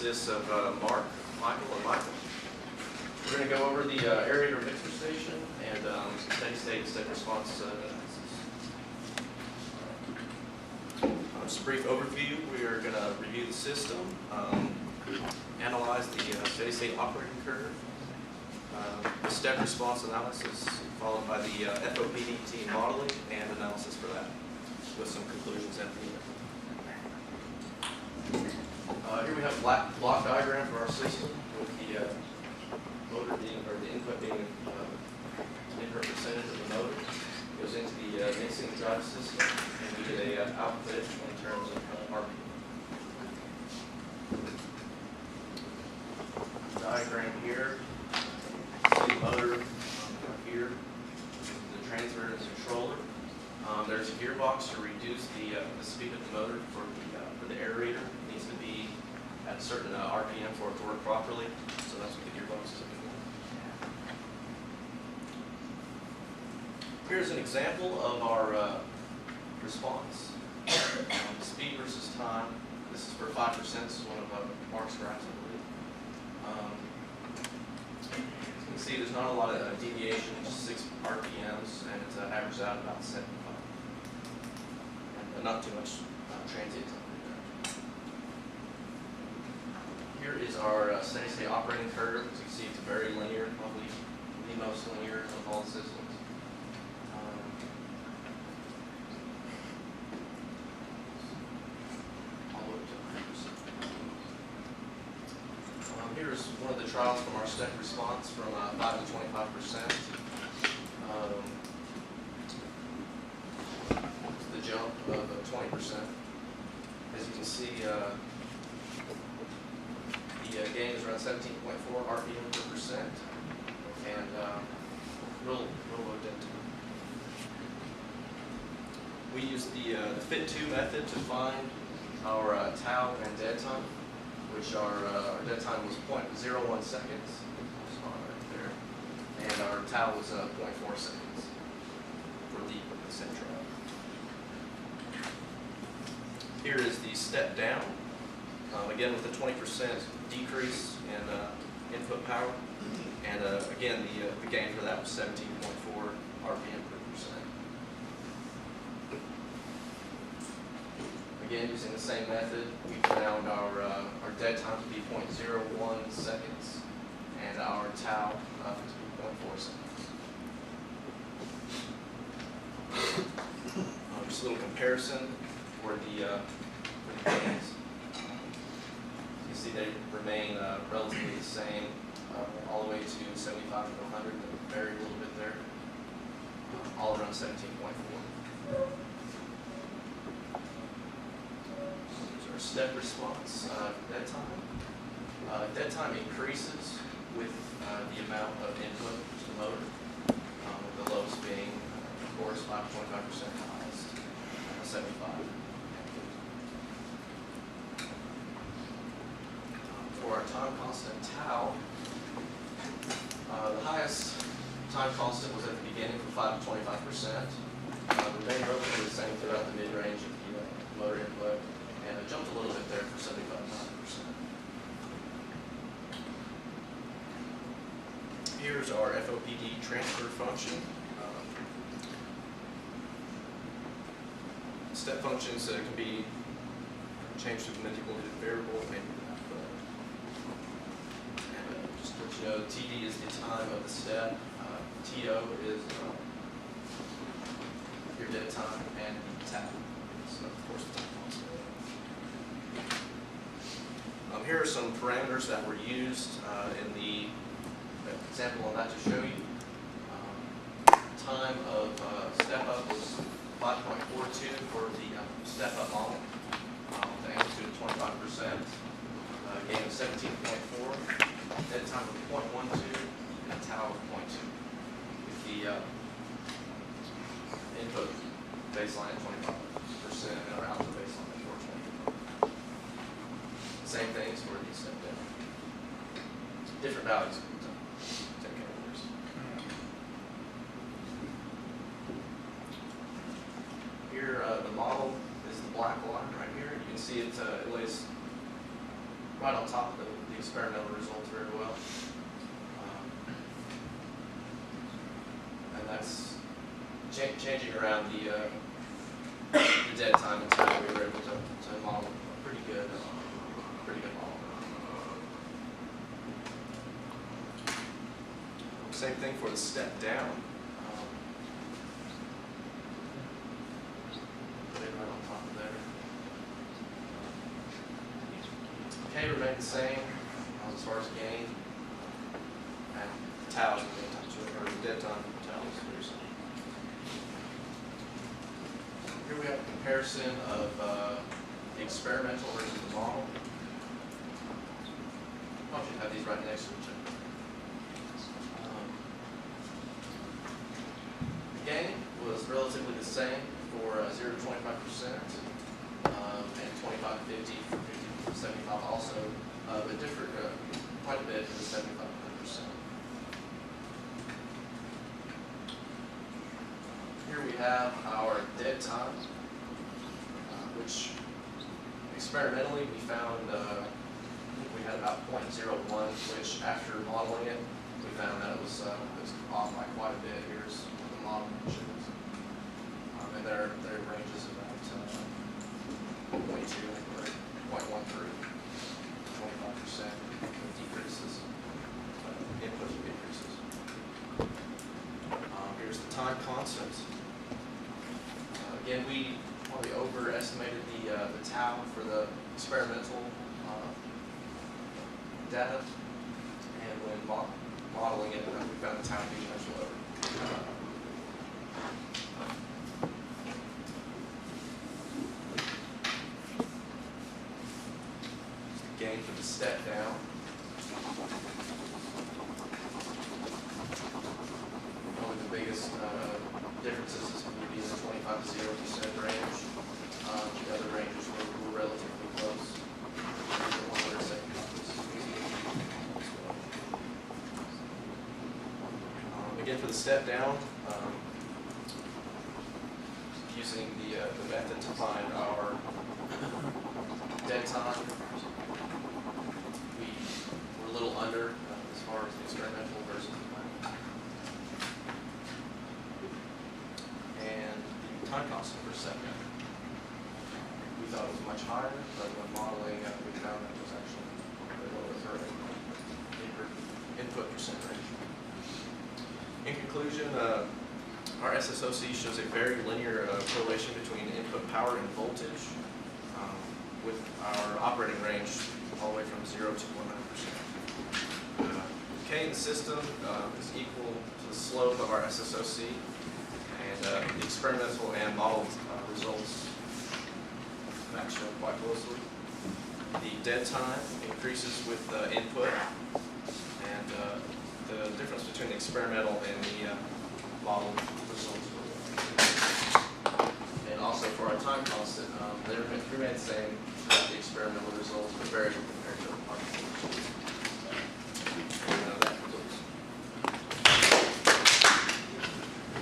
consists of Mark, Michael, and Michael. We're going to go over the aerator mixer station and steady-state step response analysis. Just a brief overview. We are going to review the system, analyze the steady-state operating curve, the step response analysis, followed by the FOPDT modeling and analysis for that, with some conclusions at the end. Here we have a block diagram for our system with the motor being, or the input being input percentage of the motor. It goes into the mixing drive system, and we get a output in terms of RPM. Diagram here. See the motor here, the transmitter and the controller. There's a gearbox to reduce the speed of the motor for the aerator. It needs to be at a certain RPM for it to work properly, so that's what the gearbox is doing. Here's an example of our response. Speed versus time. This is for 5%. This is one of Mark's graphs, I believe. As you can see, there's not a lot of deviation, just 6 RPMs, and it averages out about 75. And not too much transient time. Here is our steady-state operating curve. As you can see, it's very linear, probably the most linear of all the systems. Here's one of the trials from our step response from 5 to 25%. The jump of 20%. As you can see, the gain is around 17.4 RPM per percent, and real low density. We use the fit2 method to find our tau and dead time, which our dead time was 0.01 seconds, right there, and our tau was 0.4 seconds for the central. Here is the step down, again with a 20% decrease in input power, and again the gain for that was 17.4 RPM per percent. Again, using the same method, we found our dead time to be 0.01 seconds and our tau to be 0.4 seconds. Just a little comparison for the gains. You see they remain relatively the same all the way to 75 to 100. They vary a little bit there, all around 17.4. Step response, dead time. Dead time increases with the amount of input to the motor, with the lowest being, of course, 5 to 25%, highest 75. For our time constant tau, the highest time constant was at the beginning for 5 to 25%. Remained relatively the same throughout the mid-range of the motor input. And it jumped a little bit there for 75 to 90%. Here's our FOPD transfer function. Step functions can be changed to a manipulated variable. Maybe and just to let you know, TD is the time of the step. TO is your dead time, and tau is, of course, the time constant. Here are some parameters that were used in the example I'm about to show you. Time of step up was 5.42 for the step up model, the amplitude of 25%, gain of 17.4, dead time of 0.12, and tau of 0.2, with the input baseline at 25% and our output baseline at 420. Same things for the step down. Different values. Here, the model is the black line right here. You can see it lays right on top the experimental results very well. And that's changing around the dead time and time. We were able to model a pretty good model. Same thing for the step down. Put it right on top of there. K remained the same as far as gain, and tau or dead time tau is very similar. Here we have a comparison of the experimental versus the model. I should have these right next to each other. The gain was relatively the same for 0 to 25%, and 25 to 50 for 50 to 75 also, but differed quite a bit for the 75%. Here we have our dead time, which experimentally we found we had about 0.01, which after modeling it, we found that it was off by quite a bit. Here's what the model shows. And their range is about 0.2, or 0.13, 25% decreases, input increases. Here's the time constant. Again, we probably overestimated the tau for the experimental data, and when modeling it, we found the tau to be much lower. Gain for the step down. Probably the biggest differences would be in the 25 to 0% range. The other ranges were relatively close. Again, for the step down, using the method to find our dead time, we were a little under as far as the experimental versus the plan. And the time constant for step down, we thought it was much higher, but when modeling, we found that it was actually below the input percent range. In conclusion, our SSOC shows a very linear correlation between input power and voltage, with our operating range all the way from 0 to 100%. K in the system is equal to the slope of our SSOC, and the experimental and modeled results match up quite closely. The dead time increases with input, and the difference between the experimental and the model results. And also for our time constant, they remain the same throughout the experimental results, but varied compared to the model.